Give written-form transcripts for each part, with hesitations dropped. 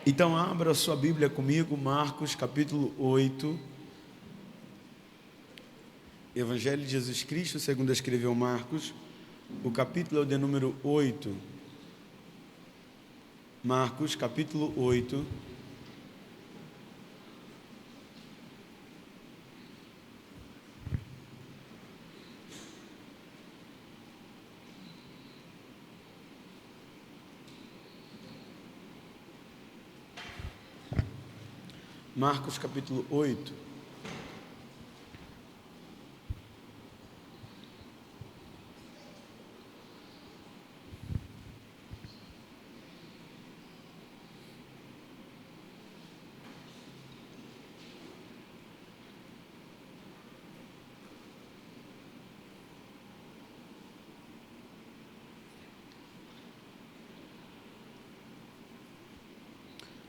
Então abra a sua Bíblia comigo, Marcos capítulo 8. Evangelho de Jesus Cristo, segundo escreveu Marcos, o capítulo é o de número 8. Marcos capítulo 8. Marcos capítulo 8.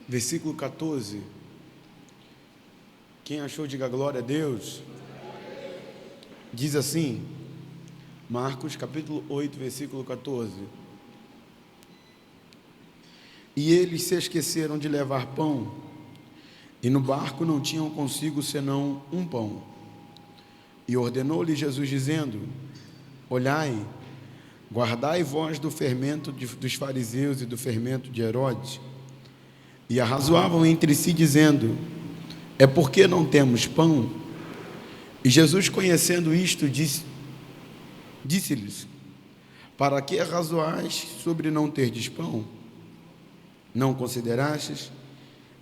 Versículo 14. Quem achou, diga glória a Deus. Diz assim, Marcos capítulo 8, versículo 14. E eles se esqueceram de levar pão, e no barco não tinham consigo senão um pão. E ordenou-lhe Jesus, dizendo: olhai, guardai vós do fermento dos fariseus e do fermento de Herodes. E arrazoavam entre si, dizendo: é porque não temos pão? E Jesus, conhecendo isto, disse-lhes: para que arrazoais sobre não terdes pão? Não considerastes,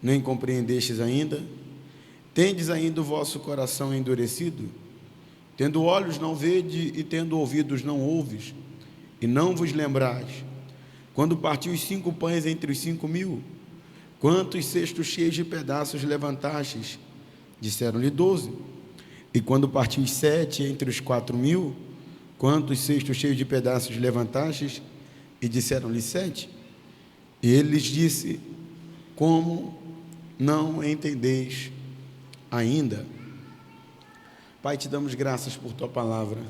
nem compreendestes ainda? Tendes ainda o vosso coração endurecido? Tendo olhos não vede, e tendo ouvidos não ouves? E não vos lembrais, quando partiu os 5 pães entre os 5.000, quantos cestos cheios de pedaços levantastes? Disseram-lhe 12. E quando partiu os 7 entre os 4.000, quantos cestos cheios de pedaços levantastes? E disseram-lhe 7. E ele lhes disse: como não entendeis ainda? Pai, te damos graças por tua palavra.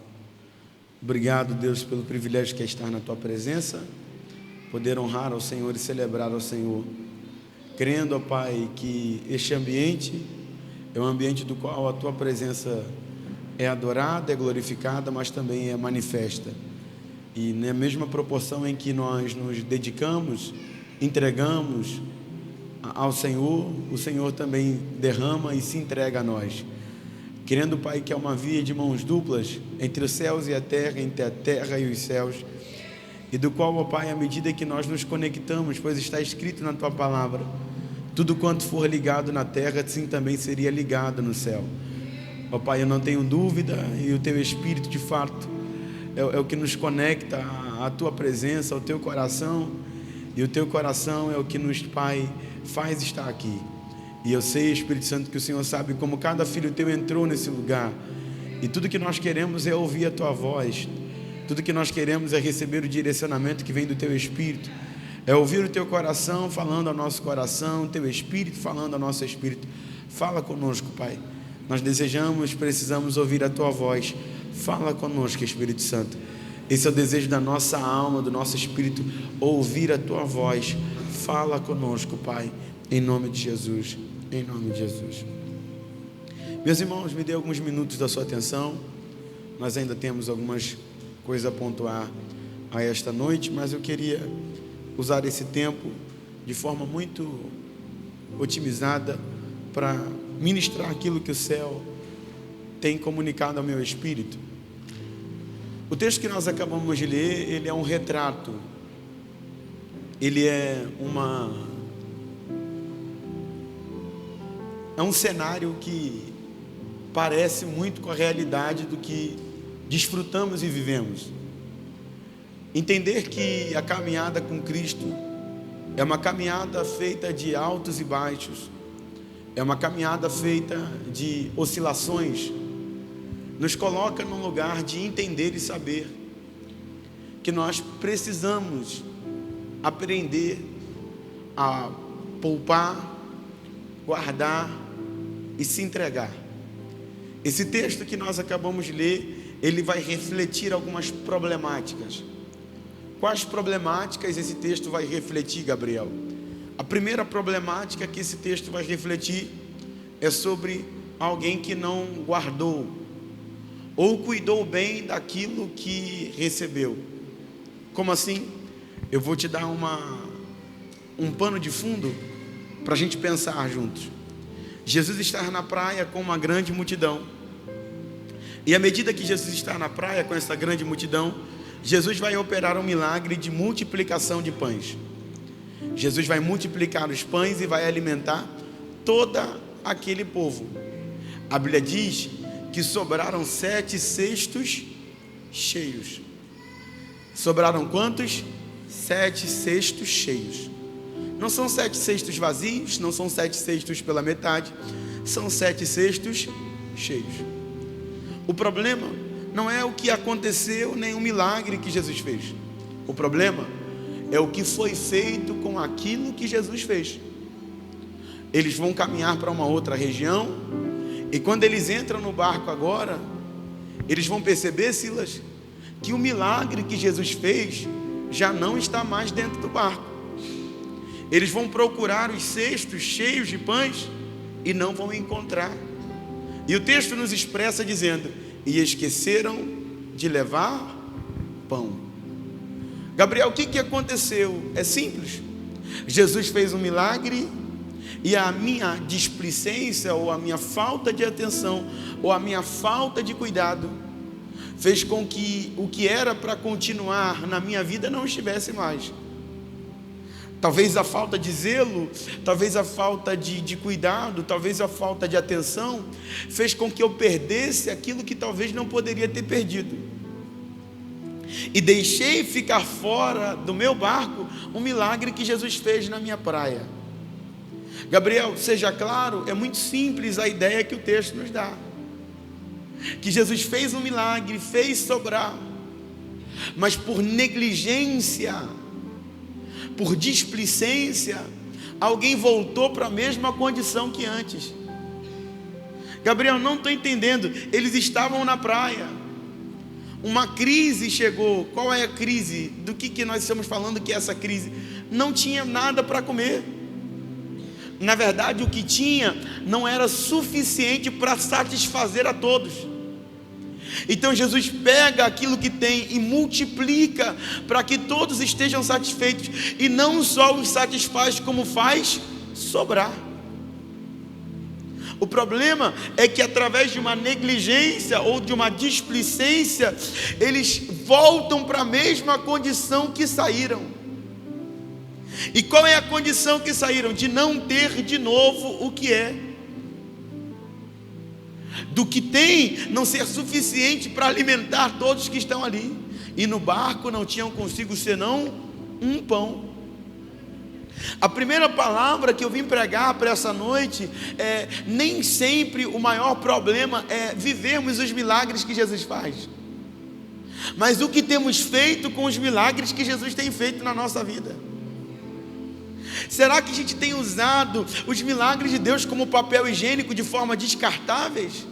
Obrigado, Deus, pelo privilégio que é estar na tua presença, poder honrar ao Senhor e celebrar ao Senhor, crendo, ó Pai, que este ambiente é um ambiente do qual a tua presença é adorada, é glorificada, mas também é manifesta. E na mesma proporção em que nós nos dedicamos, entregamos ao Senhor, o Senhor também derrama e se entrega a nós. Querendo, Pai, que é uma via de mãos duplas entre os céus e a terra, entre a terra e os céus, e do qual, ó Pai, à medida que nós nos conectamos, pois está escrito na tua palavra: tudo quanto for ligado na terra, assim também seria ligado no céu. Ó Pai, eu não tenho dúvida, e o teu Espírito, de fato, é o que nos conecta à tua presença, ao teu coração, e o teu coração é o que nos, Pai, faz estar aqui. E eu sei, Espírito Santo, que o Senhor sabe como cada filho teu entrou nesse lugar, e tudo que nós queremos é ouvir a tua voz, tudo que nós queremos é receber o direcionamento que vem do teu Espírito, é ouvir o teu coração falando ao nosso coração, o teu Espírito falando ao nosso Espírito. Fala conosco, Pai, nós desejamos, precisamos ouvir a tua voz. Fala conosco, Espírito Santo. Esse é o desejo da nossa alma, do nosso espírito, ouvir a tua voz. Fala conosco, Pai, em nome de Jesus, em nome de Jesus. Meus irmãos, me dê alguns minutos da sua atenção. Nós ainda temos algumas coisas a pontuar a esta noite, mas eu queria usar esse tempo de forma muito otimizada para ministrar aquilo que o céu tem comunicado ao meu espírito. O texto que nós acabamos de ler, ele é um retrato, ele é um cenário que parece muito com a realidade do que desfrutamos e vivemos. Entender que a caminhada com Cristo é uma caminhada feita de altos e baixos, é uma caminhada feita de oscilações, nos coloca num lugar de entender e saber que nós precisamos aprender a poupar, guardar e se entregar. Esse texto que nós acabamos de ler, ele vai refletir algumas problemáticas. Quais problemáticas esse texto vai refletir, Gabriel? A primeira problemática que esse texto vai refletir é sobre alguém que não guardou ou cuidou bem daquilo que recebeu. Como assim? Eu vou te dar um pano de fundo para a gente pensar juntos. Jesus está na praia com uma grande multidão, e à medida que Jesus está na praia com essa grande multidão, Jesus vai operar um milagre de multiplicação de pães. Jesus vai multiplicar os pães e vai alimentar todo aquele povo. A Bíblia diz que sobraram 7 cestos cheios. Sobraram quantos? 7 cestos cheios. Não são 7 cestos vazios, não são 7 cestos pela metade, são 7 cestos cheios. O problema não é o que aconteceu, nem o milagre que Jesus fez. O problema é o que foi feito com aquilo que Jesus fez. Eles vão caminhar para uma outra região, e quando eles entram no barco agora, eles vão perceber, Silas, que o milagre que Jesus fez já não está mais dentro do barco. Eles vão procurar os cestos cheios de pães e não vão encontrar. E o texto nos expressa dizendo: e esqueceram de levar pão. Gabriel, o que aconteceu? É simples. Jesus fez um milagre, e a minha displicência, ou a minha falta de atenção, ou a minha falta de cuidado, fez com que o que era para continuar na minha vida não estivesse mais. Talvez a falta de zelo, talvez a falta de cuidado, talvez a falta de atenção, fez com que eu perdesse aquilo que talvez não poderia ter perdido. E deixei ficar fora do meu barco um milagre que Jesus fez na minha praia. Gabriel, seja claro, é muito simples a ideia que o texto nos dá. Que Jesus fez um milagre, fez sobrar, mas por negligência, por displicência, alguém voltou para a mesma condição que antes. Gabriel, não estou entendendo. Eles estavam na praia, uma crise chegou. Qual é a crise? Do que nós estamos falando que é essa crise? Não tinha nada para comer. Na verdade, o que tinha não era suficiente para satisfazer a todos. Então Jesus pega aquilo que tem e multiplica para que todos estejam satisfeitos, e não só os satisfaz, como faz sobrar. O problema é que através de uma negligência ou de uma displicência, eles voltam para a mesma condição que saíram. E qual é a condição que saíram? De não ter de novo o que é. Do que tem não ser suficiente para alimentar todos que estão ali. E no barco não tinham consigo senão um pão. A primeira palavra que eu vim pregar para essa noite é: nem sempre o maior problema é vivermos os milagres que Jesus faz, mas o que temos feito com os milagres que Jesus tem feito na nossa vida. Será que a gente tem usado os milagres de Deus como papel higiênico de forma descartáveis?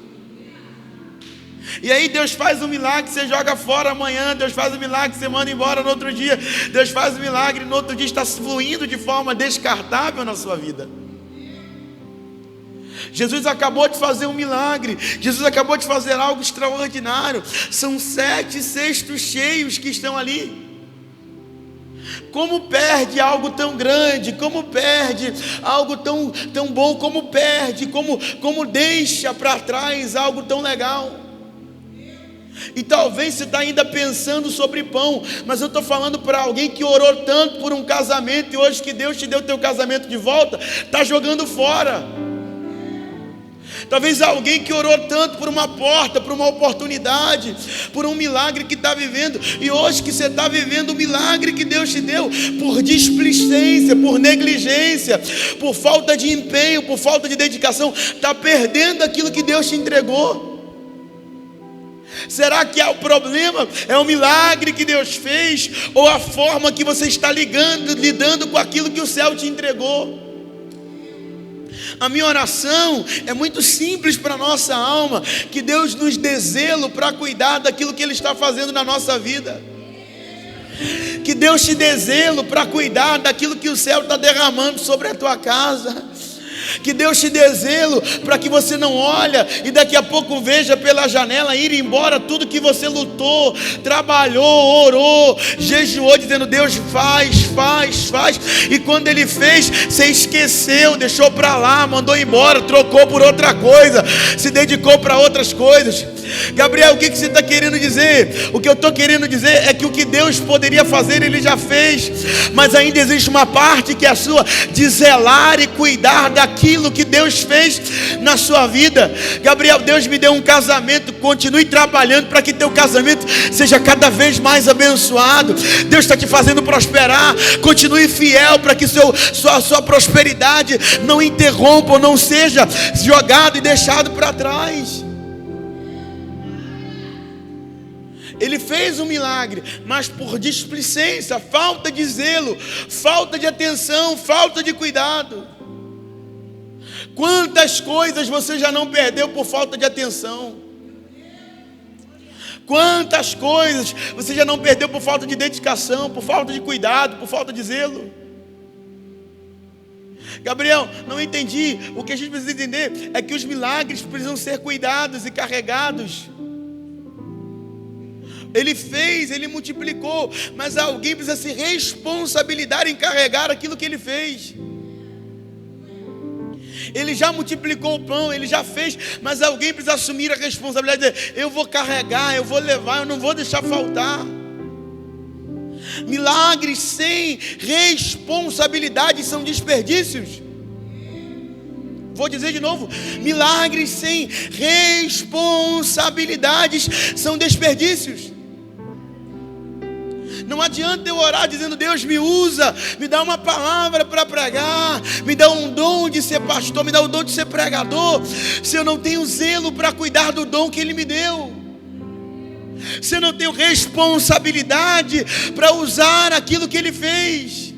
E aí Deus faz um milagre, você joga fora amanhã. Deus faz um milagre, você manda embora no outro dia. Deus faz um milagre, no outro dia está fluindo de forma descartável na sua vida. Jesus acabou de fazer um milagre, Jesus acabou de fazer algo extraordinário. São 7 cestos cheios que estão ali. Como perde algo tão grande, como perde algo tão bom, como deixa para trás algo tão legal. E talvez você está ainda pensando sobre pão, mas eu estou falando para alguém que orou tanto por um casamento, e hoje que Deus te deu o teu casamento de volta, está jogando fora. Talvez alguém que orou tanto por uma porta, por uma oportunidade, por um milagre que está vivendo, e hoje que você está vivendo o milagre que Deus te deu, por displicência, por negligência, por falta de empenho, por falta de dedicação, está perdendo aquilo que Deus te entregou. Será que o problema é o milagre que Deus fez, ou a forma que você está lidando com aquilo que o céu te entregou? A minha oração é muito simples para a nossa alma: que Deus nos dê zelo para cuidar daquilo que Ele está fazendo na nossa vida, Que Deus te dê zelo para cuidar daquilo que o céu está derramando sobre a tua casa. Que Deus te dê zelo para que você não olhe e daqui a pouco veja pela janela ir embora tudo que você lutou, trabalhou, orou, jejuou, dizendo: Deus faz. E quando Ele fez, você esqueceu, deixou para lá, mandou embora, trocou por outra coisa, se dedicou para outras coisas. Gabriel, o que você está querendo dizer? O que eu estou querendo dizer é que o que Deus poderia fazer, Ele já fez, mas ainda existe uma parte que é a sua, de zelar e cuidar daquilo que Deus fez na sua vida. Gabriel, Deus me deu um casamento, continue trabalhando para que teu casamento seja cada vez mais abençoado. Deus está te fazendo prosperar, continue fiel para que sua prosperidade não interrompa ou não seja jogado e deixado para trás. Ele fez um milagre, mas por displicência, falta de zelo, falta de atenção, falta de cuidado. Quantas coisas você já não perdeu por falta de atenção? Quantas coisas você já não perdeu por falta de dedicação, por falta de cuidado, por falta de zelo? Gabriel, não entendi. O que a gente precisa entender é que os milagres precisam ser cuidados e carregados. Ele fez, Ele multiplicou, mas alguém precisa se responsabilizar em carregar aquilo que Ele fez. Ele já multiplicou o pão, Ele já fez, mas alguém precisa assumir a responsabilidade de dizer: eu vou carregar, eu vou levar, eu não vou deixar faltar. Milagres sem responsabilidade são desperdícios. Vou dizer de novo: milagres sem responsabilidades são desperdícios. Não adianta eu orar dizendo: Deus me usa, me dá uma palavra para pregar, me dá um dom de ser pastor, me dá o dom de ser pregador, se eu não tenho zelo para cuidar do dom que Ele me deu, se eu não tenho responsabilidade para usar aquilo que Ele fez.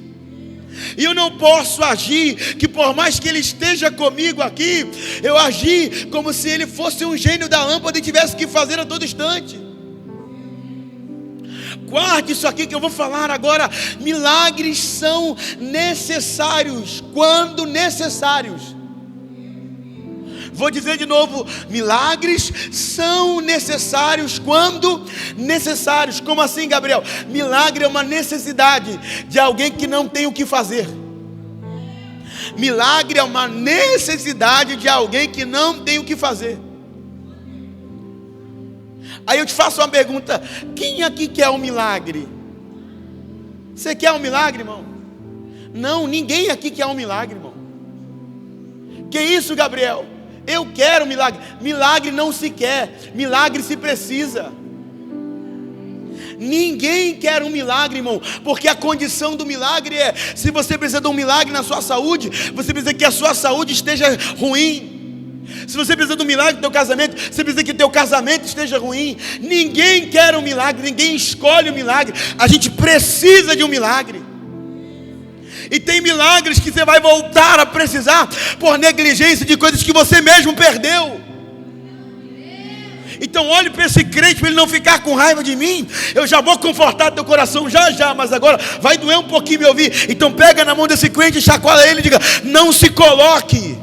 E eu não posso agir, que por mais que Ele esteja comigo aqui, eu agir como se Ele fosse um gênio da lâmpada e tivesse que fazer a todo instante. Guarde isso aqui que eu vou falar agora. Milagres são necessários quando necessários. Vou dizer de novo: milagres são necessários quando necessários. Como assim, Gabriel? Milagre é uma necessidade de alguém que não tem o que fazer. Milagre é uma necessidade de alguém que não tem o que fazer. Aí eu te faço uma pergunta: quem aqui quer um milagre? Você quer um milagre, irmão? Não, ninguém aqui quer um milagre, irmão. Que isso, Gabriel? Eu quero milagre. Milagre não se quer, milagre se precisa. Ninguém quer um milagre, irmão, porque a condição do milagre é: se você precisa de um milagre na sua saúde, você precisa que a sua saúde esteja ruim. Se você precisa de um milagre no teu casamento, você precisa que o teu casamento esteja ruim. Ninguém quer um milagre, ninguém escolhe um milagre. A gente precisa de um milagre. E tem milagres que você vai voltar a precisar por negligência de coisas que você mesmo perdeu. Então olhe para esse crente, para ele não ficar com raiva de mim. Eu já vou confortar teu coração já, mas agora vai doer um pouquinho me ouvir. Então pega na mão desse crente e chacoalha ele e diga: não se coloque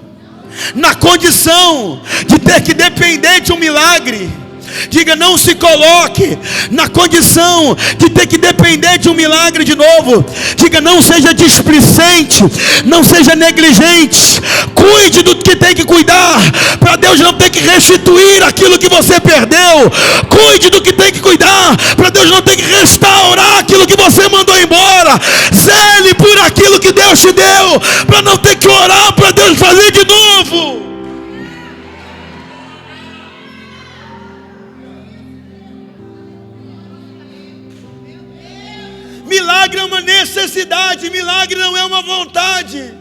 na condição de ter que depender de um milagre. Diga: não se coloque na condição de ter que depender de um milagre de novo. Diga: não seja displicente, não seja negligente. Cuide do que tem que cuidar, para Deus não ter que restituir aquilo que você perdeu. Cuide do que tem que cuidar, para Deus não ter que restaurar aquilo que você mandou embora. Zele por aquilo que Deus te deu, para não ter que orar para Deus fazer de novo. Milagre é uma necessidade, milagre não é uma vontade.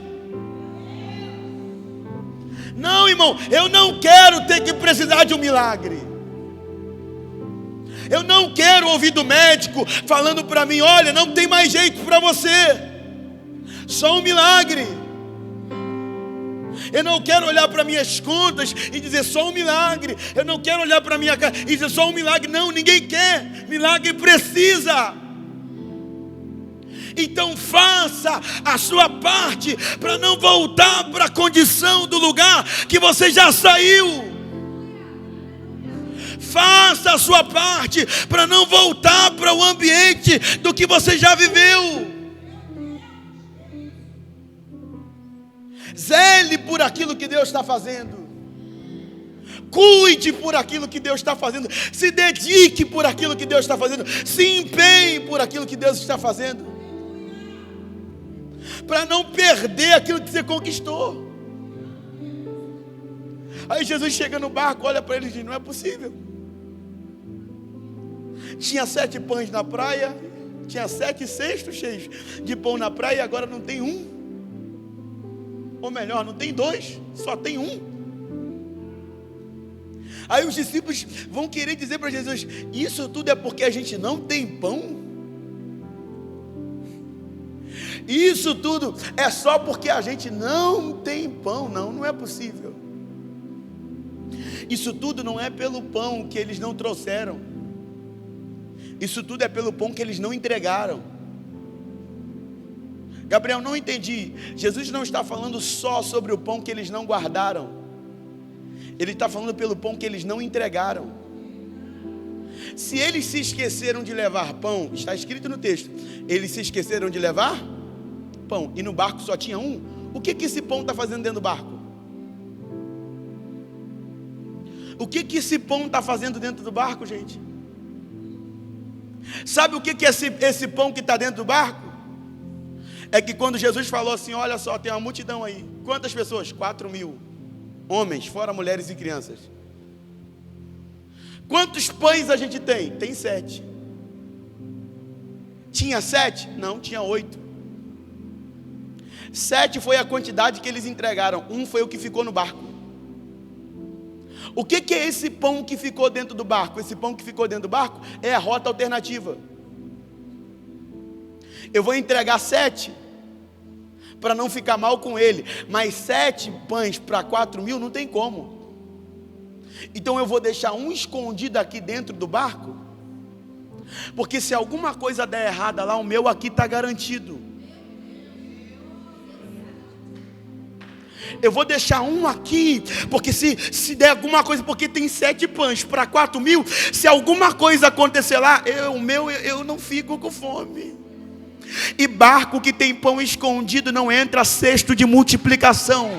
Não, irmão, eu não quero ter que precisar de um milagre. Eu não quero ouvir do médico falando para mim: olha, não tem mais jeito para você, só um milagre. Eu não quero olhar para minhas contas e dizer: só um milagre. Eu não quero olhar para minha casa e dizer: só um milagre. Não, ninguém quer. Milagre precisa. Então faça a sua parte para não voltar para a condição do lugar que você já saiu. Faça a sua parte para não voltar para o ambiente do que você já viveu. Zele por aquilo que Deus está fazendo. Cuide por aquilo que Deus está fazendo. Se dedique por aquilo que Deus está fazendo. Se empenhe por aquilo que Deus está fazendo, para não perder aquilo que você conquistou. Aí Jesus chega no barco, olha para ele e diz: não é possível. Tinha 7 pães na praia, tinha 7 cestos cheios de pão na praia, e agora não tem um. Ou melhor, não tem 2, só tem um. Aí os discípulos vão querer dizer para Jesus: isso tudo é porque a gente não tem pão? Isso tudo é só porque a gente não tem pão? Não, não é possível. Isso tudo não é pelo pão que eles não trouxeram. Isso tudo é pelo pão que eles não entregaram. Gabriel, não entendi. Jesus não está falando só sobre o pão que eles não guardaram. Ele está falando pelo pão que eles não entregaram. Se eles se esqueceram de levar pão, está escrito no texto, eles se esqueceram de levar pão, e no barco só tinha um. O que esse pão está fazendo dentro do barco? O que esse pão está fazendo dentro do barco, gente? Sabe o que esse pão que está dentro do barco? É que quando Jesus falou assim: olha só, tem uma multidão aí. Quantas pessoas? 4.000 homens, fora mulheres e crianças. Quantos pães a gente tem? Tem 7. Tinha 7? Não, tinha 8. 7 foi a quantidade que eles entregaram. 1 foi o que ficou no barco. O que é esse pão que ficou dentro do barco? Esse pão que ficou dentro do barco é a rota alternativa. Eu vou entregar 7 para não ficar mal com ele, mas 7 pães para 4.000 não tem como. Então eu vou deixar um escondido aqui dentro do barco, porque se alguma coisa der errada lá, o meu aqui está garantido. Eu vou deixar um aqui, porque se der alguma coisa, porque tem 7 pães para 4.000, se alguma coisa acontecer lá, eu não fico com fome. E barco que tem pão escondido não entra cesto de multiplicação.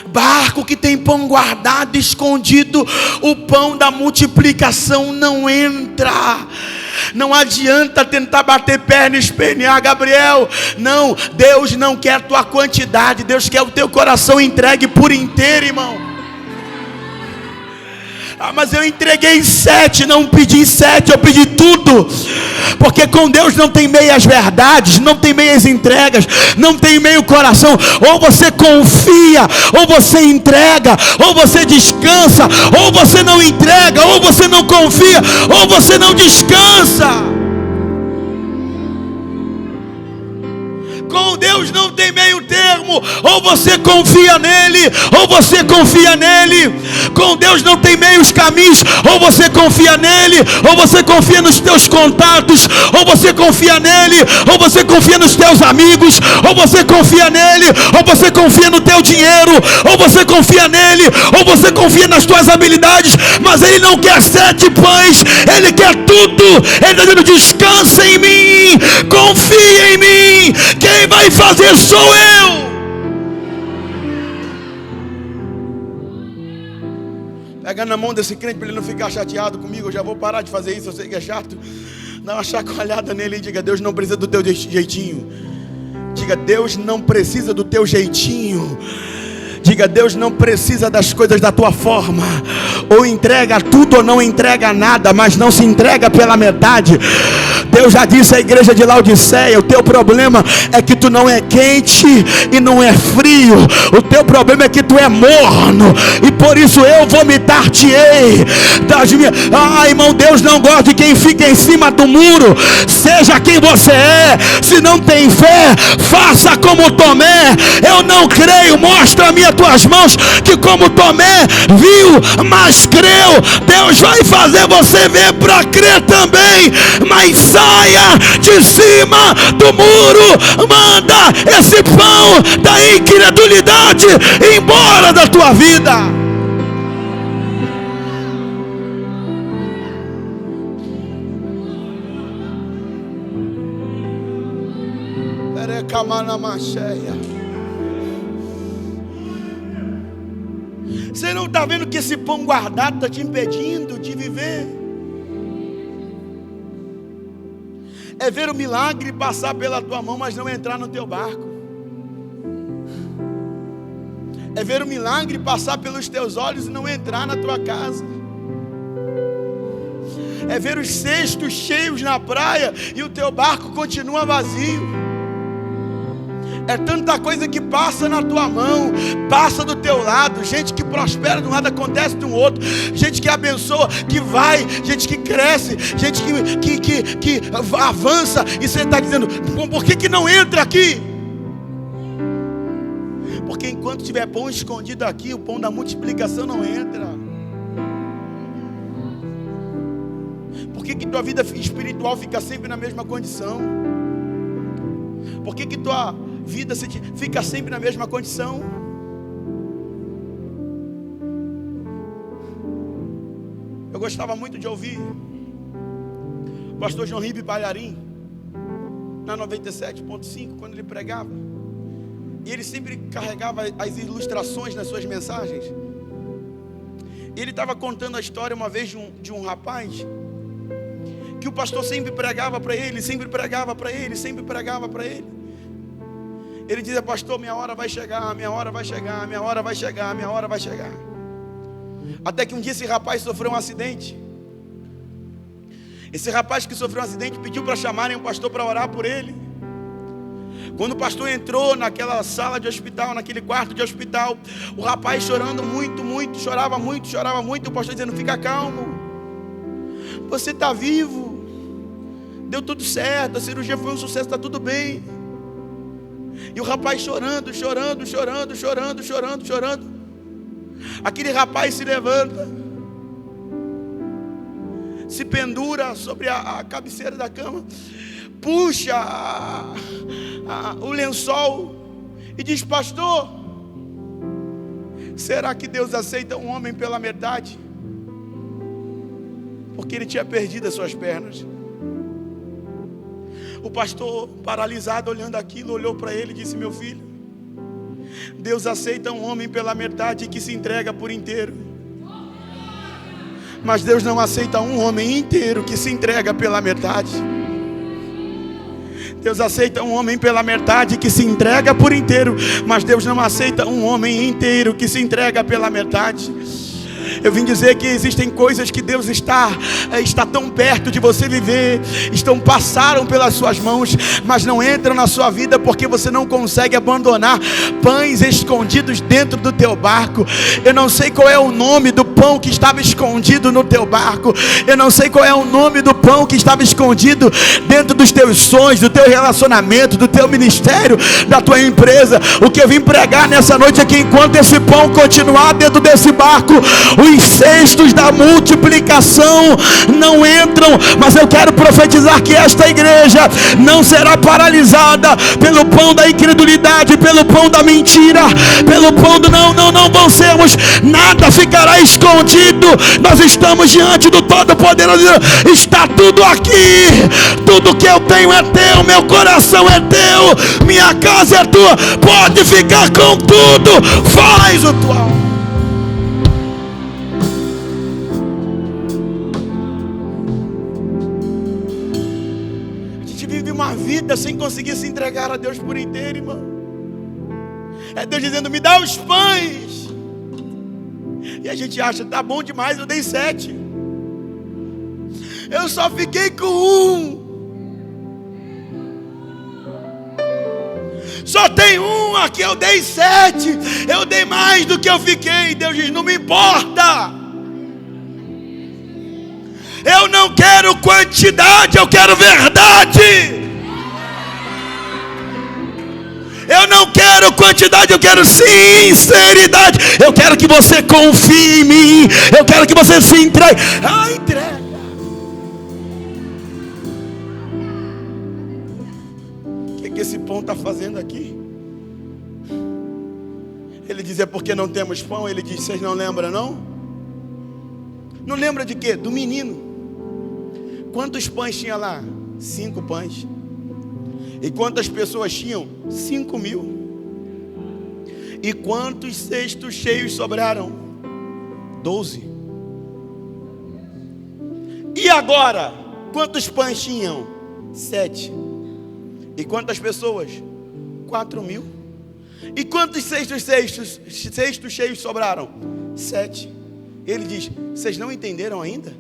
Barco que tem pão guardado, escondido, o pão da multiplicação não entra. Não adianta tentar bater perna e espernear, Gabriel. Não, Deus não quer a tua quantidade, Deus quer o teu coração entregue por inteiro, irmão. Ah, mas eu entreguei 7, não pedi 7, eu pedi tudo. Porque com Deus não tem meias verdades, não tem meias entregas, não tem meio coração. Ou você confia, ou você entrega, ou você descansa, ou você não entrega, ou você não confia, ou você não descansa. Com Deus não tem meio termo. Ou você confia nele, ou você confia nele. Com Deus não tem meios caminhos. Ou você confia nele, ou você confia nos teus contatos. Ou você confia nele, ou você confia nos teus amigos. Ou você confia nele, ou você confia no teu dinheiro. Ou você confia nele, ou você confia nas tuas habilidades. Mas ele não quer 7 pães, ele quer tudo. Ele está dizendo: descansa em mim, confia em mim. Quem vai fazer sou eu. Pega na mão desse crente para ele não ficar chateado comigo. Eu já vou parar de fazer isso, eu sei que é chato. Dá uma chacoalhada nele e diga: Deus não precisa do teu jeitinho. Diga: Deus não precisa do teu jeitinho. Diga: Deus não precisa das coisas da tua forma. Ou entrega tudo ou não entrega nada, mas não se entrega pela metade. Deus já disse à igreja de Laodiceia: o teu problema é que tu não é quente e não é frio. O teu problema é que tu é morno, e por isso eu vomitar-te-ei das minhas... Ah, irmão, Deus não gosta de quem fica em cima do muro. Seja quem você é. Se não tem fé, faça como Tomé. Eu não creio, mostra-me as tuas mãos. Que como Tomé viu, mas creu. Deus vai fazer você ver para crer também. Mas saia de cima do muro, manda esse pão da incredulidade embora da tua vida. Você não está vendo que esse pão guardado está te impedindo de viver? É ver o milagre passar pela tua mão, mas não entrar no teu barco. É ver o milagre passar pelos teus olhos e não entrar na tua casa. É ver os cestos cheios na praia e o teu barco continua vazio. É tanta coisa que passa na tua mão, passa do teu lado. Gente que prospera de um lado, acontece de um outro. Gente que abençoa, que vai. Gente que cresce, gente que avança. E você está dizendo, por que não entra aqui? Porque enquanto tiver pão escondido aqui, o pão da multiplicação não entra. Por que tua vida espiritual fica sempre na mesma condição? Por que tua vida fica sempre na mesma condição? Eu gostava muito de ouvir o pastor João Ribe Palharim na 97.5, quando ele pregava, e ele sempre carregava as ilustrações nas suas mensagens. Ele estava contando a história uma vez de um rapaz que o pastor sempre pregava para ele, sempre pregava para ele, sempre pregava para ele. Ele dizia, pastor, minha hora vai chegar, minha hora vai chegar, minha hora vai chegar, minha hora vai chegar. Até que um dia esse rapaz sofreu um acidente. Esse rapaz que sofreu um acidente pediu para chamarem um pastor para orar por ele. Quando o pastor entrou naquela sala de hospital, naquele quarto de hospital, o rapaz chorando muito, chorava muito, e o pastor dizendo, fica calmo, você está vivo, deu tudo certo, a cirurgia foi um sucesso, está tudo bem. E o rapaz chorando. Aquele rapaz se levanta, se pendura sobre a cabeceira da cama, puxa o lençol e diz, pastor, será que Deus aceita um homem pela metade? Porque ele tinha perdido as suas pernas. O pastor, paralisado, olhando aquilo, olhou para ele e disse, meu filho, Deus aceita um homem pela metade que se entrega por inteiro, mas Deus não aceita um homem inteiro que se entrega pela metade. Deus aceita um homem pela metade que se entrega por inteiro, mas Deus não aceita um homem inteiro que se entrega pela metade. Eu vim dizer que existem coisas que Deus está tão perto de você viver, passaram pelas suas mãos, mas não entram na sua vida porque você não consegue abandonar pães escondidos dentro do teu barco. Eu não sei qual é o nome do pão que estava escondido no teu barco. Eu não sei qual é o nome do pão que estava escondido dentro dos teus sonhos, do teu relacionamento, do teu ministério, da tua empresa. O que eu vim pregar nessa noite é que enquanto esse pão continuar dentro desse barco, os cestos da multiplicação não entram. Mas eu quero profetizar que esta igreja não será paralisada pelo pão da incredulidade, pelo pão da mentira, pelo pão do não vão sermos, nada ficará escondido. Nós estamos diante do Todo-Poderoso, está tudo aqui, tudo que eu tenho é teu, meu coração é teu, minha casa é tua, pode ficar com tudo, faz o tua. Uma vida sem conseguir se entregar a Deus por inteiro, irmão. É Deus dizendo, me dá os pães. E a gente acha, tá bom demais, eu dei 7. Eu só fiquei com 1. Só tem 1 aqui, eu dei 7. Eu dei mais do que eu fiquei. Deus diz, não me importa. Eu não quero quantidade, eu quero verdade. Eu não quero quantidade, eu quero sinceridade. Eu quero que você confie em mim. Eu quero que você se entregue. Entrega. pão está fazendo aqui? Ele diz, é porque não temos pão. Ele diz, vocês não lembram não? Não lembra de quê? Do menino. Quantos pães tinha lá? 5 pães. E quantas pessoas tinham? 5.000. E quantos cestos cheios sobraram? 12. E agora? Quantos pães tinham? 7. E quantas pessoas? 4.000. E quantos cestos cheios sobraram? 7. Ele diz, vocês não entenderam ainda?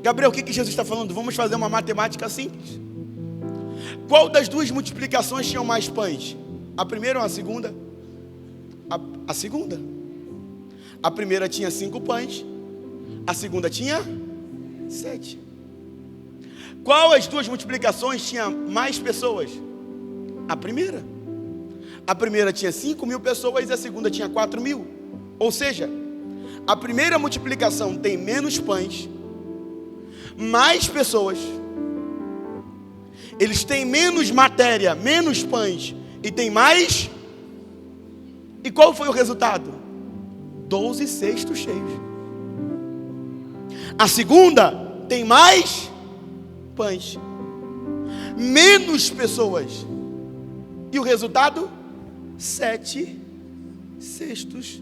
Gabriel, o que Jesus está falando? Vamos fazer uma matemática simples. Qual das duas multiplicações tinham mais pães? A primeira ou a segunda? A segunda. A primeira tinha 5 pães. A segunda tinha 7. Qual as duas multiplicações tinha mais pessoas? A primeira. A primeira tinha 5.000 pessoas e a segunda tinha 4.000. Ou seja, a primeira multiplicação tem menos pães, mais pessoas. Eles têm menos matéria, menos pães e tem mais. E qual foi o resultado? 12 cestos cheios. A segunda tem mais pães, menos pessoas. E o resultado? 7 cestos.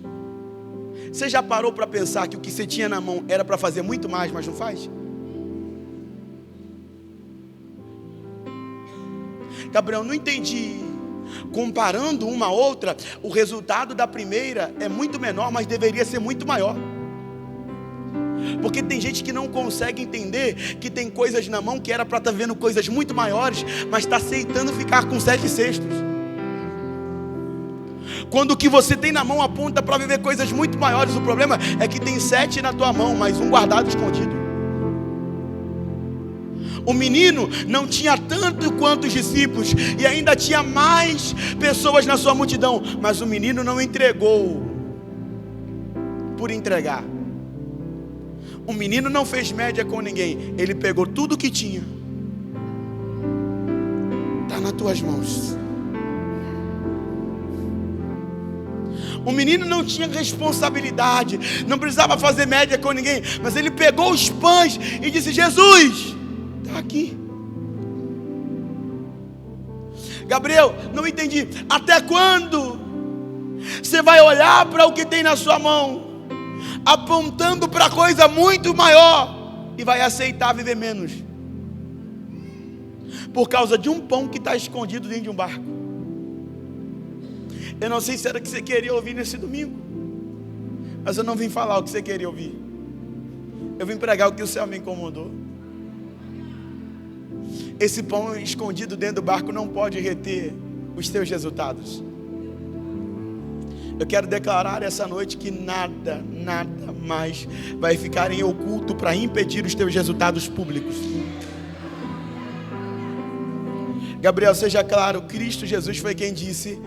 Você já parou para pensar que o que você tinha na mão era para fazer muito mais, mas não faz? Gabriel, não entendi. Comparando uma a outra, o resultado da primeira é muito menor, mas deveria ser muito maior. Porque tem gente que não consegue entender que tem coisas na mão que era para estar vendo coisas muito maiores, mas está aceitando ficar com 7 cestos. Quando o que você tem na mão aponta para viver coisas muito maiores, o problema é que tem 7 na tua mão, mas um guardado escondido. O menino não tinha tanto quanto os discípulos, e ainda tinha mais pessoas na sua multidão, mas o menino não entregou por entregar. O menino não fez média com ninguém, ele pegou tudo que tinha. Está nas tuas mãos. O menino não tinha responsabilidade, não precisava fazer média com ninguém, mas ele pegou os pães e disse: Jesus, está aqui. Gabriel, não entendi. Até quando você vai olhar para o que tem na sua mão, apontando para coisa muito maior, e vai aceitar viver menos, por causa de um pão que está escondido dentro de um barco? Eu não sei se era o que você queria ouvir nesse domingo, mas eu não vim falar o que você queria ouvir. Eu vim pregar o que o céu me incomodou. Esse pão escondido dentro do barco não pode reter os teus resultados. Eu quero declarar essa noite que nada mais vai ficar em oculto para impedir os teus resultados públicos. Gabriel, seja claro, Cristo Jesus foi quem disse: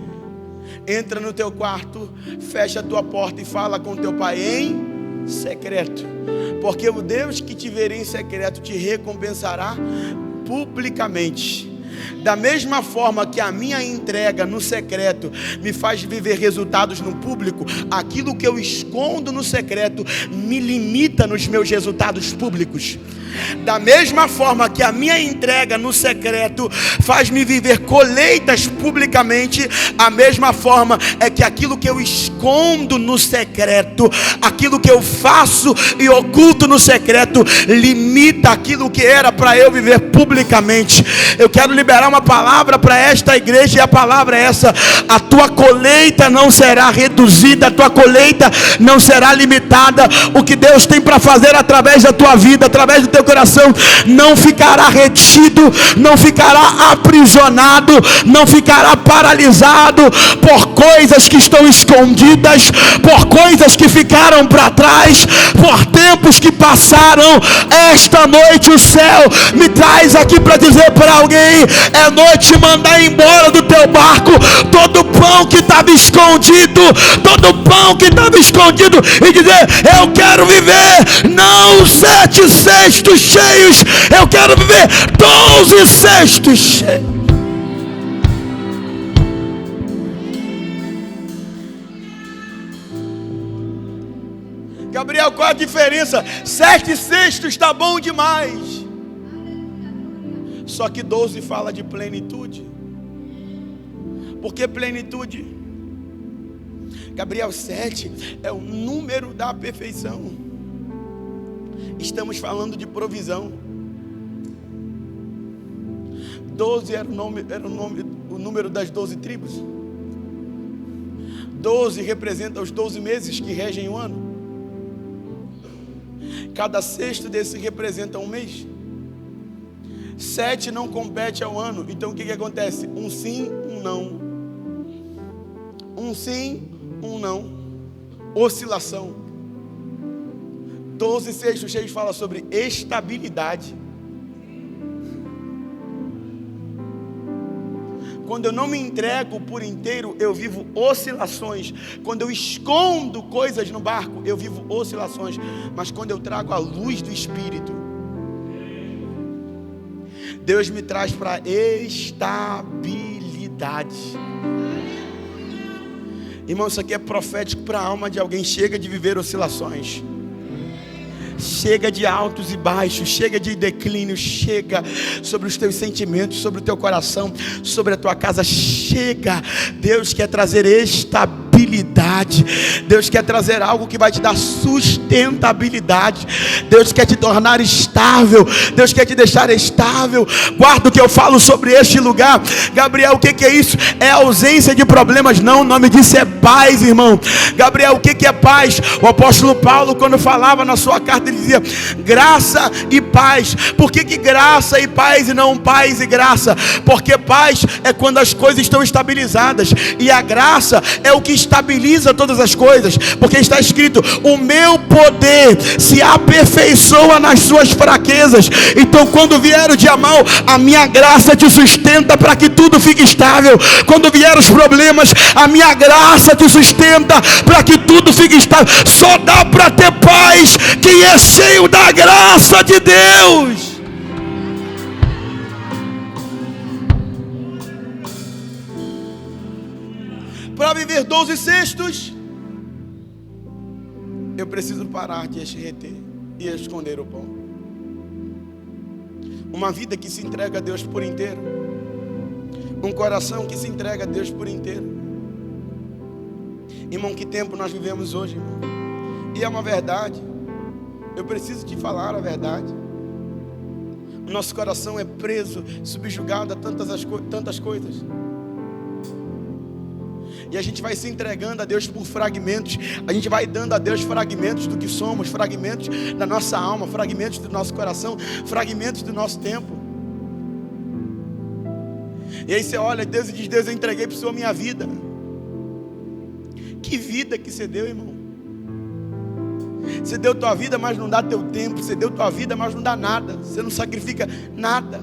entra no teu quarto, fecha a tua porta e fala com teu pai em secreto, porque o Deus que te ver em secreto te recompensará publicamente. Da mesma forma que a minha entrega no secreto me faz viver resultados no público, aquilo que eu escondo no secreto me limita nos meus resultados públicos. Da mesma forma que a minha entrega no secreto faz-me viver colheitas publicamente, a mesma forma é que aquilo que eu escondo no secreto, aquilo que eu faço e oculto no secreto, limita aquilo que era para eu viver publicamente. Eu quero liberar uma palavra para esta igreja, e a palavra é essa: a tua colheita não será reduzida, a tua colheita não será limitada. O que Deus tem para fazer através da tua vida, através do teu coração, não ficará retido, não ficará aprisionado, não ficará paralisado por coisas que estão escondidas, por coisas que ficaram para trás, por tempos que passaram. Esta noite o céu me traz aqui para dizer para alguém: é noite de mandar embora do teu barco todo pão que estava escondido, todo pão que estava escondido, e dizer: eu quero viver não 7 cestos cheios, eu quero viver 12 cestos cheios. Gabriel, qual a diferença? 7 sextos está bom demais. Só que 12 fala de plenitude. Por que plenitude? Gabriel, 7 é o número da perfeição. Estamos falando de provisão. 12 era o número das 12 tribos. 12 representa os 12 meses que regem o ano. Cada sexto desse representa um mês. 7 não compete ao ano. Então o que acontece? Um sim, um não. Um sim, um não. Oscilação. 12 sextos cheios fala sobre estabilidade. Quando eu não me entrego por inteiro, eu vivo oscilações. Quando eu escondo coisas no barco, eu vivo oscilações. Mas quando eu trago a luz do Espírito, Deus me traz para estabilidade. Irmão, isso aqui é profético para a alma de alguém. Chega de viver oscilações. Chega de altos e baixos, chega de declínio, chega sobre os teus sentimentos, sobre o teu coração, sobre a tua casa, chega. Deus quer trazer estabilidade, Deus quer trazer algo que vai te dar sustentabilidade, Deus quer te tornar estável, Deus quer te deixar estável. Guarda o que eu falo sobre este lugar. Gabriel, o que é isso? É ausência de problemas? Não, o nome disso é paz, irmão. Gabriel, o que é paz? O apóstolo Paulo, quando falava na sua carta, ele dizia graça e paz. Por que graça e paz e não paz e graça? Porque paz é quando as coisas estão estabilizadas, e a graça é o que estabiliza todas as coisas, porque está escrito: o meu poder se aperfeiçoa nas suas fraquezas. Então quando vier o dia mau, a minha graça te sustenta para que tudo fique estável. Quando vier os problemas, a minha graça te sustenta para que tudo fique estável. Só dá para ter paz quem é cheio da graça de Deus. Para viver 12 sextos, eu preciso parar de reter e esconder o pão. Uma vida que se entrega a Deus por inteiro, um coração que se entrega a Deus por inteiro. Irmão, que tempo nós vivemos hoje, irmão? E é uma verdade. Eu preciso te falar a verdade. O nosso coração é preso, subjugado a tantas coisas. E a gente vai se entregando a Deus por fragmentos. A gente vai dando a Deus fragmentos do que somos, fragmentos da nossa alma, fragmentos do nosso coração, fragmentos do nosso tempo. E aí você olha Deus e diz: Deus, eu entreguei para o Senhor a minha vida. Que vida que você deu, irmão? Você deu tua vida, mas não dá teu tempo. Você deu tua vida, mas não dá nada. Você não sacrifica nada.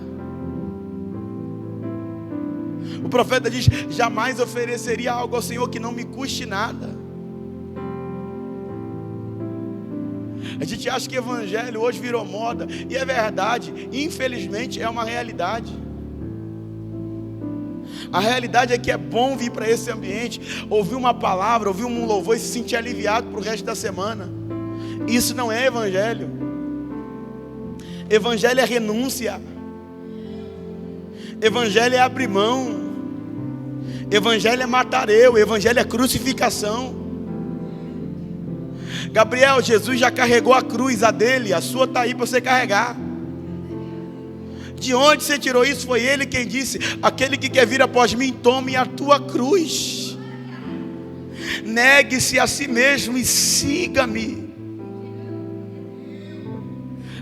O profeta diz: jamais ofereceria algo ao Senhor que não me custe nada. A gente acha que evangelho hoje virou moda, e é verdade, infelizmente é uma realidade. A realidade é que é bom vir para esse ambiente, ouvir uma palavra, ouvir um louvor e se sentir aliviado para o resto da semana. Isso não é evangelho. Evangelho é renúncia. Evangelho é abrir mão. Evangelho é matar eu. Evangelho é crucificação. Gabriel, Jesus já carregou a cruz, a dele. A sua está aí para você carregar. De onde você tirou isso? Foi Ele quem disse: aquele que quer vir após mim, tome a tua cruz, negue-se a si mesmo e siga-me.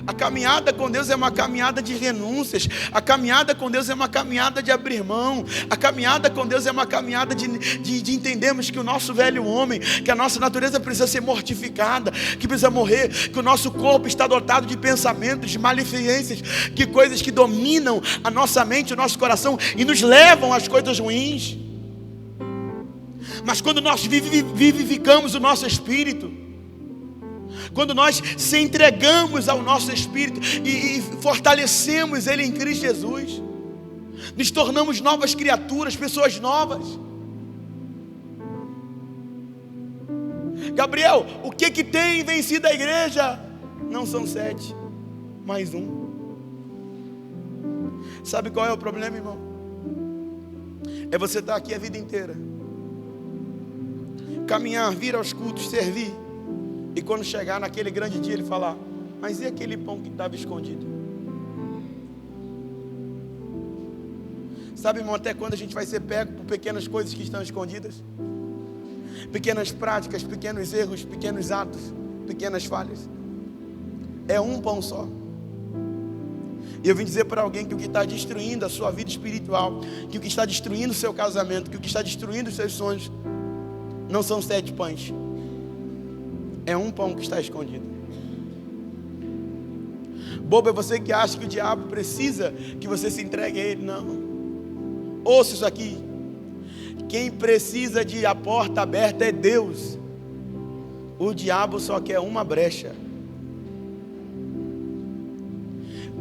A caminhada com Deus é uma caminhada de renúncias. A caminhada com Deus é uma caminhada de abrir mão. A caminhada com Deus é uma caminhada de entendermos que o nosso velho homem, que a nossa natureza precisa ser mortificada, que precisa morrer, que o nosso corpo está dotado de pensamentos, de maledicências, que coisas que dominam a nossa mente, o nosso coração e nos levam às coisas ruins. Mas quando nós vivificamos o nosso espírito, quando nós se entregamos ao nosso Espírito e fortalecemos Ele em Cristo Jesus, nos tornamos novas criaturas, pessoas novas. Gabriel, o que tem vencido a igreja? Não são 7, mais um. Sabe qual é o problema, irmão? É você estar aqui a vida inteira, caminhar, vir aos cultos, servir, e quando chegar naquele grande dia ele falar: mas e aquele pão que estava escondido? Sabe, irmão, até quando a gente vai ser pego por pequenas coisas que estão escondidas? Pequenas práticas, pequenos erros, pequenos atos, pequenas falhas. É um pão só. E eu vim dizer para alguém que o que está destruindo a sua vida espiritual, que o que está destruindo o seu casamento, que o que está destruindo os seus sonhos, não são 7 pães. É um pão que está escondido. Bobo é você que acha que o diabo precisa que você se entregue a ele. Não. Ouça isso aqui. Quem precisa de a porta aberta é Deus. O diabo só quer uma brecha.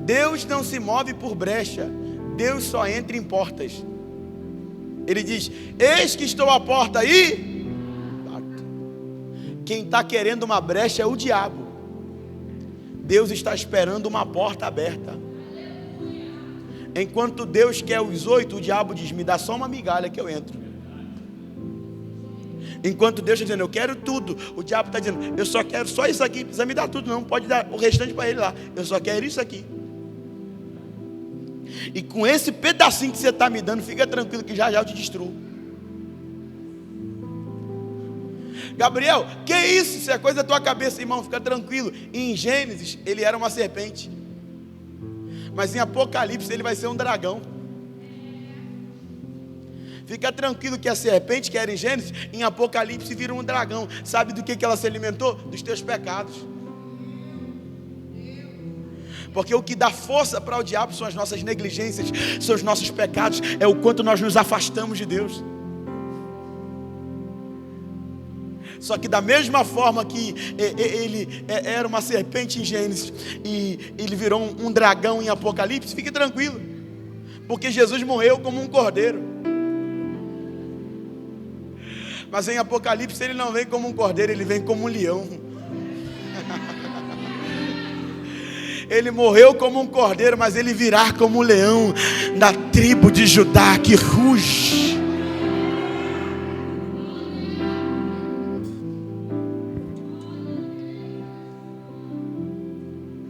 Deus não se move por brecha. Deus só entra em portas. Ele diz: eis que estou à porta e bato. Quem está querendo uma brecha é o diabo. Deus está esperando uma porta aberta. Enquanto Deus quer os 8, o diabo diz: me dá só uma migalha que eu entro. Enquanto Deus está dizendo: eu quero tudo, o diabo está dizendo: eu só quero só isso aqui. Não precisa me dar tudo não, pode dar o restante para ele lá. Eu só quero isso aqui. E com esse pedacinho que você está me dando, fica tranquilo que já eu te destruo. Gabriel, que isso? Isso é coisa da tua cabeça, irmão, fica tranquilo. Em Gênesis ele era uma serpente, mas em Apocalipse ele vai ser um dragão. Fica tranquilo que a serpente que era em Gênesis, em Apocalipse vira um dragão. Sabe do que ela se alimentou? Dos teus pecados. Porque o que dá força para o diabo são as nossas negligências, são os nossos pecados, é o quanto nós nos afastamos de Deus. Só que da mesma forma que ele era uma serpente em Gênesis e ele virou um dragão em Apocalipse, fique tranquilo, porque Jesus morreu como um cordeiro. Mas em Apocalipse ele não vem como um cordeiro, ele vem como um leão. Ele morreu como um cordeiro, mas ele virá como um leão da tribo de Judá que ruge.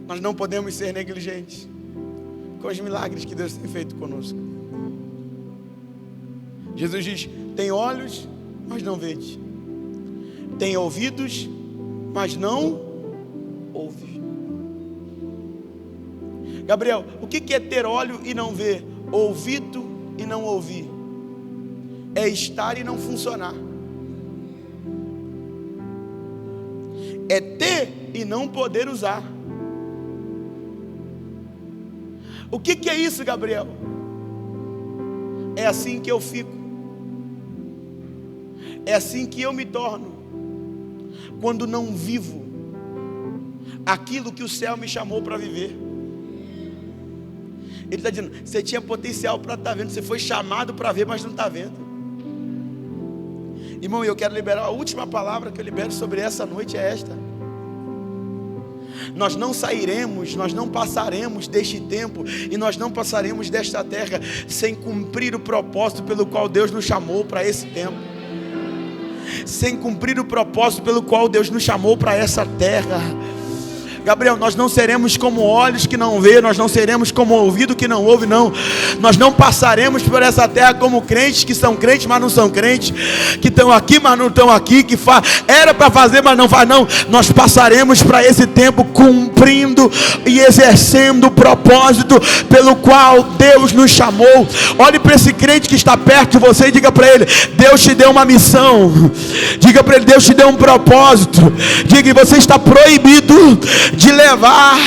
Nós não podemos ser negligentes com os milagres que Deus tem feito conosco. Jesus diz: tem olhos, mas não vede. Tem ouvidos, mas não ouve. Gabriel, o que é ter olho e não ver? Ouvido e não ouvir? É estar e não funcionar. É ter e não poder usar. O que é isso, Gabriel? É assim que eu fico. É assim que eu me torno quando não vivo aquilo que o céu me chamou para viver. Ele está dizendo: você tinha potencial para estar vendo, você foi chamado para ver, mas não está vendo. Irmão, eu quero liberar, a última palavra que eu libero sobre essa noite é esta: nós não sairemos, nós não passaremos deste tempo, e nós não passaremos desta terra sem cumprir o propósito pelo qual Deus nos chamou para esse tempo, sem cumprir o propósito pelo qual Deus nos chamou para essa terra. Gabriel, nós não seremos como olhos que não vê, nós não seremos como ouvido que não ouve, não. Nós não passaremos por essa terra como crentes que são crentes, mas não são crentes, que estão aqui, mas não estão aqui, que era para fazer, mas não faz, não. Nós passaremos para esse tempo cumprindo e exercendo o propósito pelo qual Deus nos chamou. Olhe para esse crente que está perto de você e diga para ele: Deus te deu uma missão. Diga para ele: Deus te deu um propósito. Diga: você está proibido de levar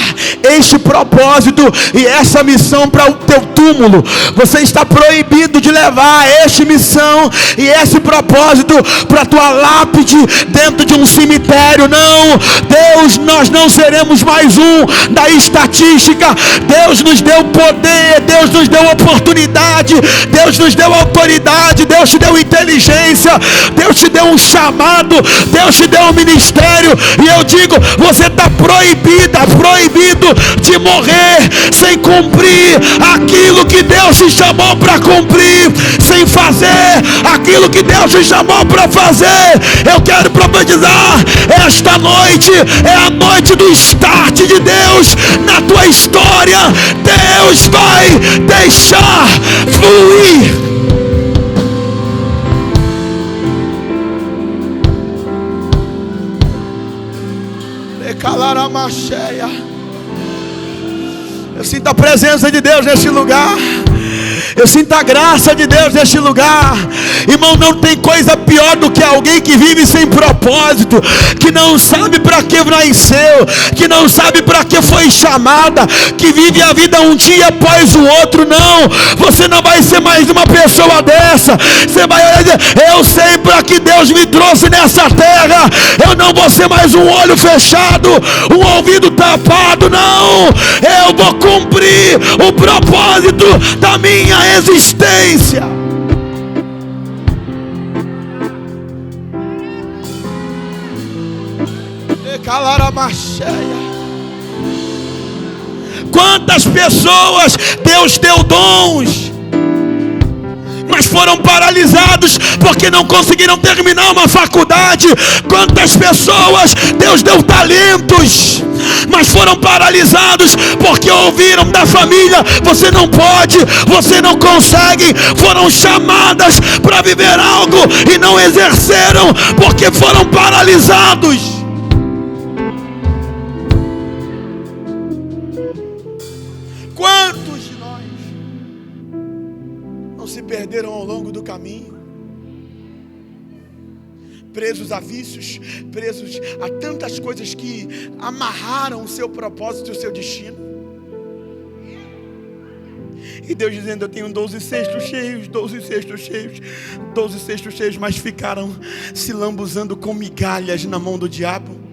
este propósito e essa missão para o teu túmulo. Você está proibido de levar esta missão e esse propósito para a tua lápide dentro de um cemitério. Não, Deus, nós não seremos mais um da estatística. Deus nos deu poder, Deus nos deu oportunidade, Deus nos deu autoridade, Deus te deu inteligência, Deus te deu um chamado, Deus te deu um ministério. E eu digo, você está proibido de morrer sem cumprir aquilo que Deus te chamou para cumprir, sem fazer aquilo que Deus te chamou para fazer. Eu quero profetizar, esta noite é a noite do start de Deus na tua história. Deus vai deixar fluir. Eu sinto a presença de Deus neste lugar. Eu sinto a graça de Deus neste lugar. Irmão, não tem coisa pior do que alguém que vive sem propósito, que não sabe para que nasceu, que não sabe para que foi chamada, que vive a vida um dia após o outro. Não, você não vai ser mais uma pessoa dessa. Você vai dizer, eu sei para que Deus me trouxe nessa terra. Eu não vou ser mais um olho fechado, um ouvido tapado. Não, eu vou cumprir o propósito da minha existência. Quantas pessoas Deus deu dons, mas foram paralisados porque não conseguiram terminar uma faculdade? Quantas pessoas Deus deu talentos, mas foram paralisados porque ouviram da família: você não pode, você não consegue. Foram chamadas para viver algo e não exerceram porque foram paralisados. Quantos de nós não se perderam ao longo do caminho, presos a vícios, presos a tantas coisas que amarraram o seu propósito e o seu destino? E Deus dizendo: eu tenho 12 cestos cheios, 12 cestos cheios, 12 cestos cheios, mas ficaram se lambuzando com migalhas na mão do diabo.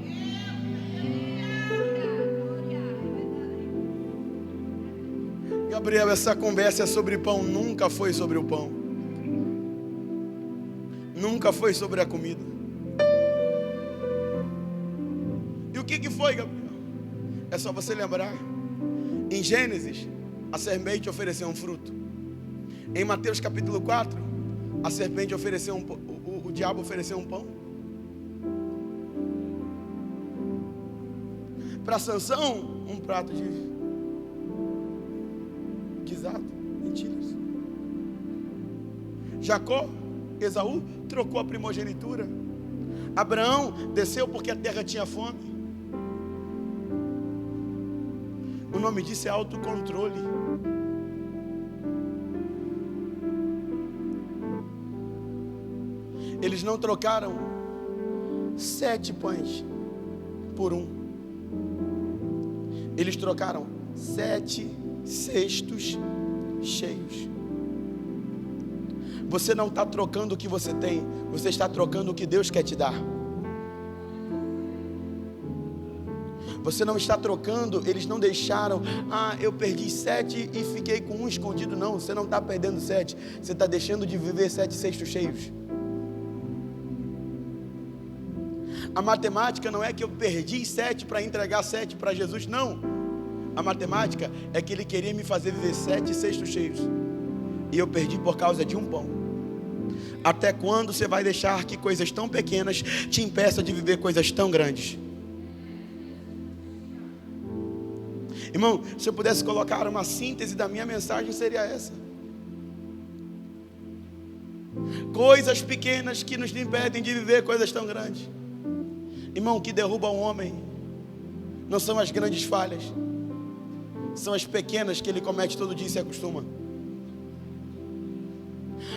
Gabriel, essa conversa é sobre pão. Nunca foi sobre o pão, nunca foi sobre a comida. E o que foi, Gabriel? É só você lembrar. Em Gênesis, a serpente ofereceu um fruto. Em Mateus capítulo 4, a serpente ofereceu o diabo ofereceu um pão. Para Sansão, um prato de guisado, mentiras. Jacó, Esaú, trocou a primogenitura. Abraão desceu porque a terra tinha fome. O nome disso é autocontrole. Eles não trocaram 7 pães por um. Eles trocaram 7 cestos cheios. Você não está trocando o que você tem, você está trocando o que Deus quer te dar. Você não está trocando. Eles não deixaram: eu perdi 7 e fiquei com um escondido. Não, você não está perdendo 7, você está deixando de viver 7 cestos cheios. A matemática não é que eu perdi 7 para entregar 7 para Jesus, não. A matemática é que Ele queria me fazer viver 7 cestos cheios, e eu perdi por causa de um pão. Até quando você vai deixar que coisas tão pequenas te impeçam de viver coisas tão grandes? Irmão, se eu pudesse colocar uma síntese da minha mensagem, seria essa: coisas pequenas que nos impedem de viver coisas tão grandes. Irmão, o que derruba um homem não são as grandes falhas, são as pequenas que ele comete todo dia e se acostuma.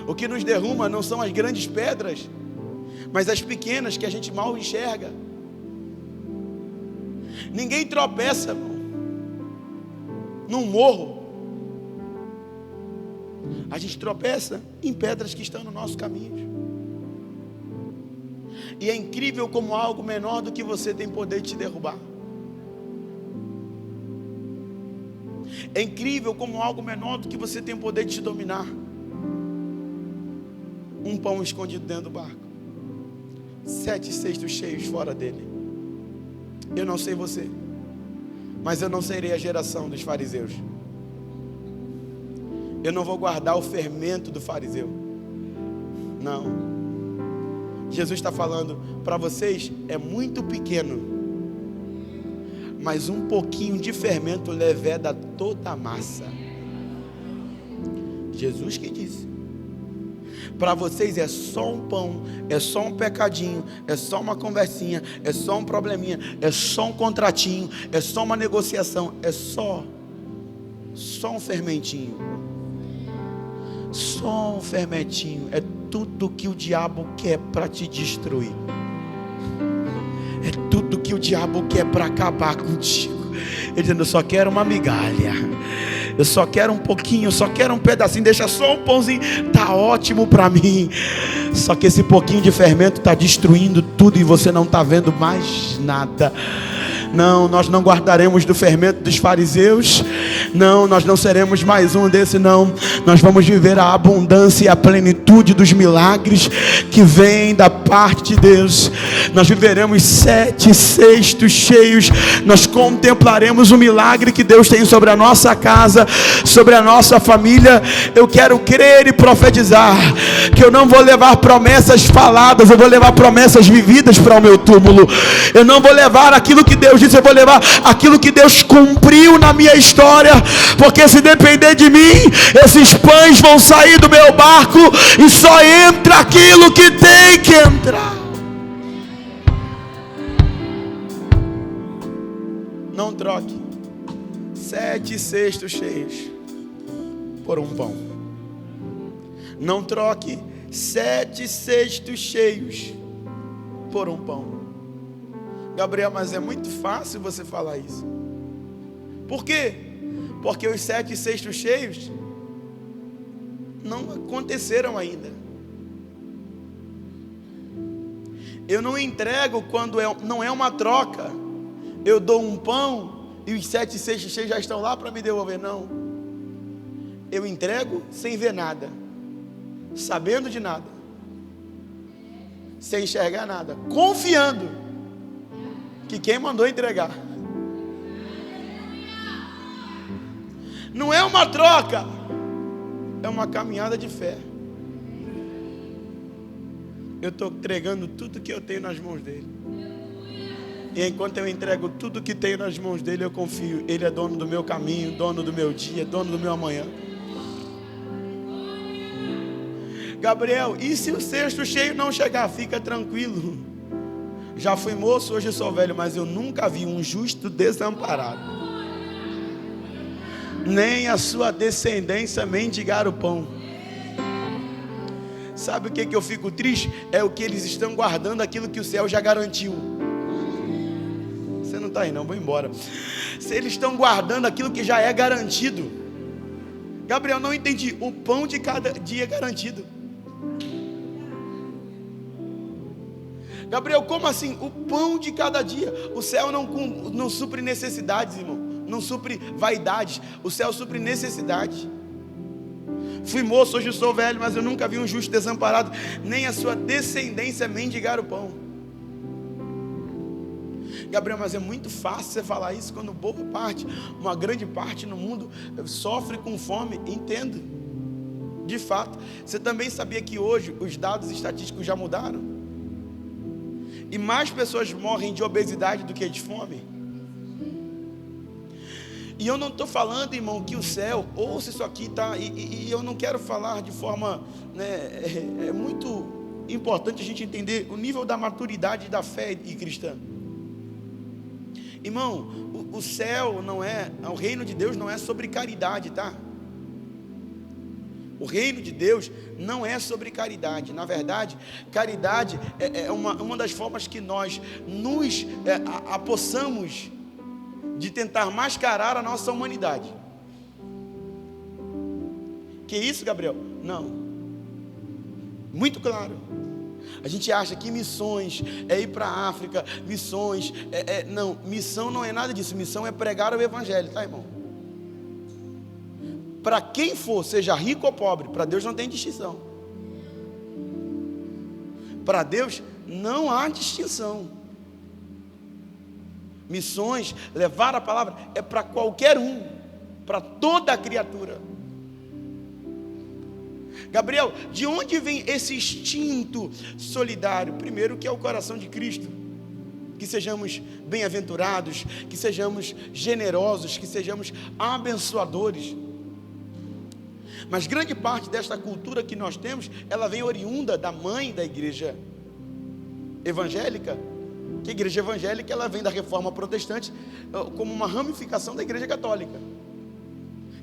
O que nos derruba não são as grandes pedras, mas as pequenas que a gente mal enxerga. Ninguém tropeça, irmão, num morro. A gente tropeça em pedras que estão no nosso caminho. E é incrível como algo menor do que você tem poder de te derrubar. É incrível como algo menor do que você tem poder de te dominar. Um pão escondido dentro do barco, 7 cestos cheios fora dele. Eu não sei você, mas eu não serei a geração dos fariseus. Eu não vou guardar o fermento do fariseu. Não. Jesus está falando para vocês, é muito pequeno, mas um pouquinho de fermento leveda toda a massa. Jesus que disse. Para vocês é só um pão, é só um pecadinho, é só uma conversinha, é só um probleminha, é só um contratinho, é só uma negociação, é só um fermentinho. Só um fermentinho. É tudo que o diabo quer para te destruir. É tudo que o diabo quer para acabar contigo. Ele dizendo, eu só quero uma migalha, eu só quero um pouquinho, eu só quero um pedacinho, deixa só um pãozinho, tá ótimo para mim. Só que esse pouquinho de fermento está destruindo tudo e você não está vendo mais nada. Não, nós não guardaremos do fermento dos fariseus. Não, nós não seremos mais um desse, não. Nós vamos viver a abundância e a plenitude dos milagres que vem da parte de Deus. Nós viveremos 7 cestos cheios. Nós contemplaremos o milagre que Deus tem sobre a nossa casa, sobre a nossa família. Eu quero crer e profetizar que eu não vou levar promessas faladas, eu vou levar promessas vividas para o meu túmulo. Eu não vou levar aquilo que Deus disse, eu vou levar aquilo que Deus cumpriu na minha história, porque se depender de mim, esses pães vão sair do meu barco e só entra aquilo que tem que entrar. Não troque 7 cestos cheios por um pão. Não troque 7 cestos cheios por um pão. Gabriel, mas é muito fácil você falar isso. Por quê? Porque os 7 cestos cheios não aconteceram ainda. Eu não entrego quando não é uma troca. Eu dou um pão e os 7 cestos cheios já estão lá para me devolver. Não. Eu entrego sem ver nada, sabendo de nada, sem enxergar nada, confiando que quem mandou entregar. Não é uma troca, é uma caminhada de fé. Eu estou entregando tudo que eu tenho nas mãos dele. E enquanto eu entrego tudo que tenho nas mãos dele, eu confio. Ele é dono do meu caminho, dono do meu dia, dono do meu amanhã. Gabriel, e se o cesto cheio não chegar? Fica tranquilo. Já fui moço, hoje sou velho, mas eu nunca vi um justo desamparado, nem a sua descendência mendigar o pão. Sabe o que eu fico triste? É o que eles estão guardando, aquilo que o céu já garantiu. Você não está aí não, vou embora. Se eles estão guardando aquilo que já é garantido. Gabriel, não entendi. O pão de cada dia é garantido. Gabriel, como assim? O pão de cada dia. O céu não supre necessidades, irmão. Não supre vaidades. O céu supre necessidades. Fui moço, hoje sou velho, mas eu nunca vi um justo desamparado, nem a sua descendência mendigar o pão. Gabriel, mas é muito fácil você falar isso quando boa parte, uma grande parte no mundo sofre com fome. Entendo. De fato. Você também sabia que hoje os dados estatísticos já mudaram? E mais pessoas morrem de obesidade do que de fome. E eu não estou falando, irmão, que o céu, ouça isso aqui, tá? E eu não quero falar de forma, né, é muito importante a gente entender o nível da maturidade da fé e cristã. Irmão, o céu não é, o reino de Deus não é sobre caridade, tá? O reino de Deus não é sobre caridade. Na verdade, caridade é uma das formas que nós nos apossamos de tentar mascarar a nossa humanidade. Que isso, Gabriel? Não. Muito claro. A gente acha que missões é ir para a África, missões não, missão não é nada disso. Missão é pregar o evangelho, tá, irmão? Para quem for, seja rico ou pobre, para Deus não tem distinção. Para Deus não há distinção. Missões, levar a palavra, é para qualquer um, para toda a criatura. Gabriel, de onde vem esse instinto solidário? Primeiro, que é o coração de Cristo. Que sejamos bem-aventurados, que sejamos generosos, que sejamos abençoadores. Mas grande parte desta cultura que nós temos, ela vem oriunda da mãe da igreja evangélica. Que a igreja evangélica, ela vem da reforma protestante como uma ramificação da igreja católica,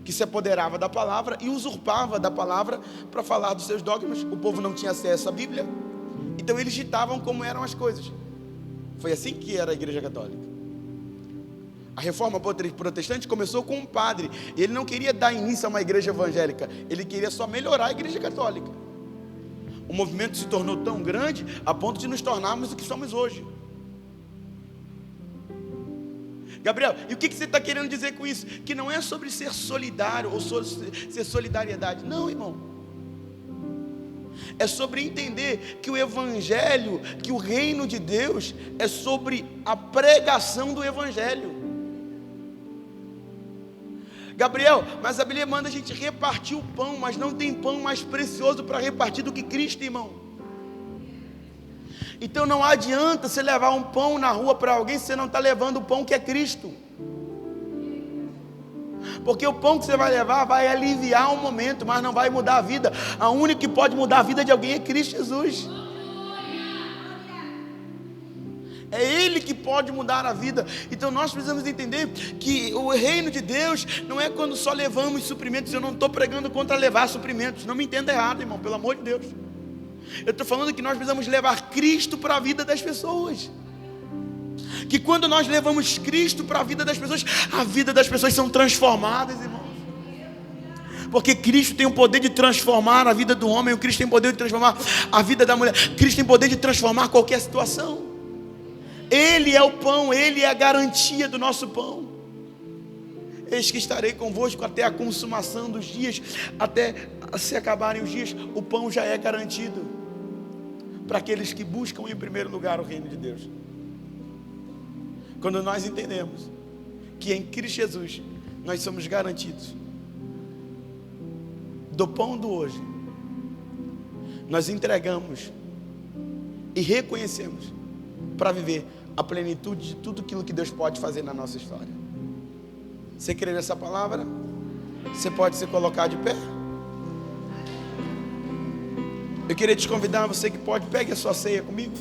que se apoderava da palavra e usurpava da palavra para falar dos seus dogmas. O povo não tinha acesso à Bíblia, então eles ditavam como eram as coisas. Foi assim que era a igreja católica. A reforma protestante começou com um padre. Ele não queria dar início a uma igreja evangélica, ele queria só melhorar a igreja católica. O movimento se tornou tão grande a ponto de nos tornarmos o que somos hoje. Gabriel, e o que você está querendo dizer com isso? Que não é sobre ser solidário ou ser solidariedade. Não, irmão. É sobre entender que o evangelho, que o reino de Deus é sobre a pregação do evangelho. Gabriel, mas a Bíblia manda a gente repartir o pão, mas não tem pão mais precioso para repartir do que Cristo, irmão. Então não adianta você levar um pão na rua para alguém se você não está levando o pão que é Cristo. Porque o pão que você vai levar vai aliviar um momento, mas não vai mudar a vida. A única que pode mudar a vida de alguém é Cristo Jesus. É Ele que pode mudar a vida. Então nós precisamos entender que o reino de Deus não é quando só levamos suprimentos. Eu não estou pregando contra levar suprimentos, não me entenda errado, irmão, pelo amor de Deus. Eu estou falando que nós precisamos levar Cristo para a vida das pessoas. Que quando nós levamos Cristo para a vida das pessoas são transformadas, irmão. Porque Cristo tem o poder de transformar a vida do homem, o Cristo tem o poder de transformar a vida da mulher, Cristo tem o poder de transformar qualquer situação. Ele é o pão, Ele é a garantia do nosso pão. Eis que estarei convosco até a consumação dos dias, até se acabarem os dias. O pão já é garantido para aqueles que buscam em primeiro lugar o reino de Deus. Quando nós entendemos que em Cristo Jesus nós somos garantidos do pão do hoje, nós entregamos e reconhecemos para viver a plenitude de tudo aquilo que Deus pode fazer na nossa história. Você crê nessa palavra? Você pode se colocar de pé? Eu queria te convidar, você que pode, pegue a sua ceia comigo.